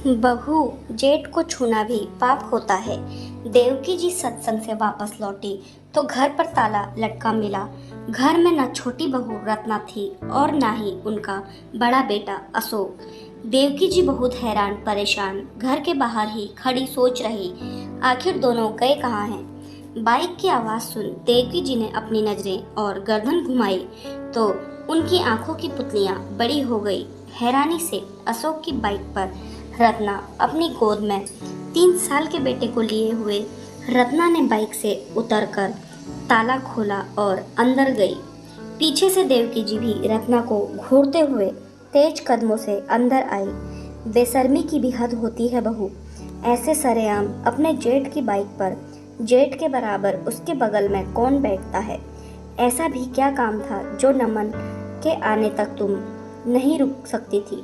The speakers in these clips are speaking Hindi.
बहू, जेठ को छूना भी पाप होता है। देवकी जी सत्संग से वापस लौटी तो घर पर ताला लटका मिला। घर में न छोटी बहू रत्ना थी और न ही उनका बड़ा बेटा अशोक। देवकी जी बहुत हैरान परेशान घर के बाहर ही खड़ी सोच रही, आखिर दोनों गए कहाँ हैं। बाइक की आवाज़ सुन देवकी जी ने अपनी नजरें और गर्दन घुमाई तो उनकी आंखों की पुतलियां बड़ी हो गई। हैरानी से अशोक की बाइक पर रत्ना अपनी गोद में 3 साल के बेटे को लिए हुए। रत्ना ने बाइक से उतरकर ताला खोला और अंदर गई। पीछे से देवकी जी भी रत्ना को घूरते हुए तेज कदमों से अंदर आई। बेशर्मी की भी हद होती है बहू, ऐसे सरेआम अपने जेठ की बाइक पर। जेठ के बराबर उसके बगल में कौन बैठता है। ऐसा भी क्या काम था जो नमन के आने तक तुम नहीं रुक सकती थी,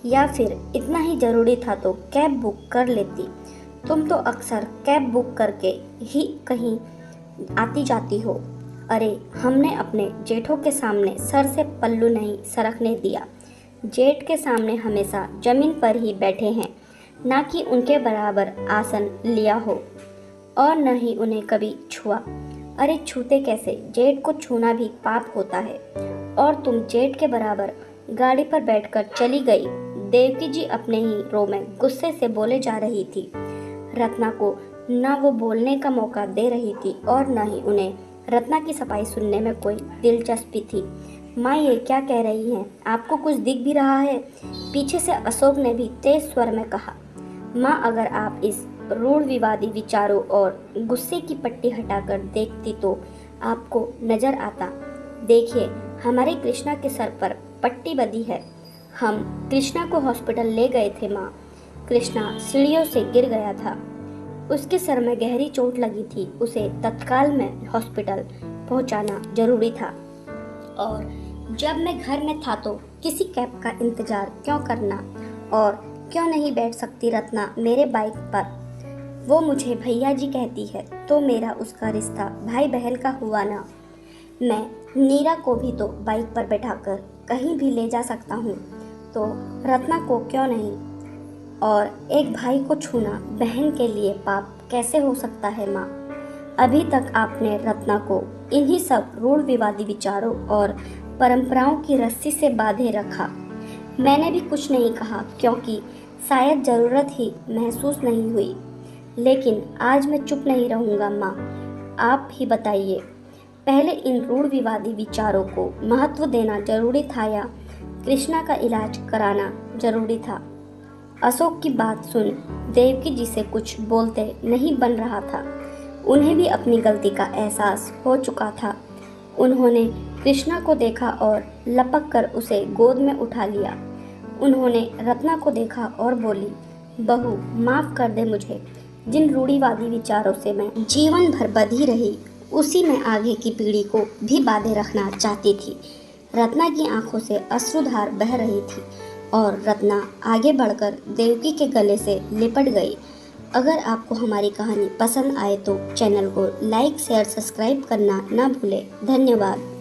या फिर इतना ही ज़रूरी था तो कैब बुक कर लेती। तुम तो अक्सर कैब बुक करके ही कहीं आती जाती हो। अरे, हमने अपने जेठों के सामने सर से पल्लू नहीं सरकने दिया। जेठ के सामने हमेशा जमीन पर ही बैठे हैं, ना कि उनके बराबर आसन लिया हो और न ही उन्हें कभी छुआ। अरे छूते कैसे, जेठ को छूना भी पाप होता है। और तुम जेठ के बराबर गाड़ी पर बैठकर चली गई। देवकी जी अपने ही रो में गुस्से से बोले जा रही थी। रत्ना को न वो बोलने का मौका दे रही थी और न ही उन्हें रत्ना की सफाई सुनने में कोई दिलचस्पी थी। माँ, ये क्या कह रही हैं? आपको कुछ दिख भी रहा है? पीछे से अशोक ने भी तेज स्वर में कहा। माँ, अगर आप इस रूढ़ विवादी विचारों और गुस्से की पट्टी हटाकर देखती तो आपको नजर आता। देखिए, हमारे कृष्णा के सर पर पट्टी बंधी है। हम कृष्णा को हॉस्पिटल ले गए थे माँ। कृष्णा सीढ़ियों से गिर गया था। उसके सर में गहरी चोट लगी थी। उसे तत्काल में हॉस्पिटल पहुंचाना जरूरी था। और जब मैं घर में था तो किसी कैब का इंतजार क्यों करना, और क्यों नहीं बैठ सकती रत्ना मेरे बाइक पर। वो मुझे भैया जी कहती है तो मेरा उसका रिश्ता भाई बहन का हुआ ना। मैं नीरा को भी तो बाइक पर बैठाकर कहीं भी ले जा सकता हूँ, तो रत्ना को क्यों नहीं। और एक भाई को छूना बहन के लिए पाप कैसे हो सकता है माँ? अभी तक आपने रत्ना को इन्हीं सब रूढ़ विवादी विचारों और परंपराओं की रस्सी से बांधे रखा। मैंने भी कुछ नहीं कहा क्योंकि शायद ज़रूरत ही महसूस नहीं हुई। लेकिन आज मैं चुप नहीं रहूँगा माँ। आप ही बताइए, पहले इन रूढ़ विवादी विचारों को महत्व देना जरूरी था या कृष्णा का इलाज कराना जरूरी था? अशोक की बात सुन देवकी जी से कुछ बोलते नहीं बन रहा था। उन्हें भी अपनी गलती का एहसास हो चुका था। उन्होंने कृष्णा को देखा और लपक कर उसे गोद में उठा लिया। उन्होंने रत्ना को देखा और बोली, बहू माफ़ कर दे मुझे। जिन रूढ़िवादी विचारों से मैं जीवन भर बंधी रही, उसी में आगे की पीढ़ी को भी बांधे रखना चाहती थी। रत्ना की आंखों से अश्रुधार बह रही थी और रत्ना आगे बढ़कर देवकी के गले से लिपट गई। अगर आपको हमारी कहानी पसंद आए तो चैनल को लाइक शेयर सब्सक्राइब करना ना भूलें। धन्यवाद।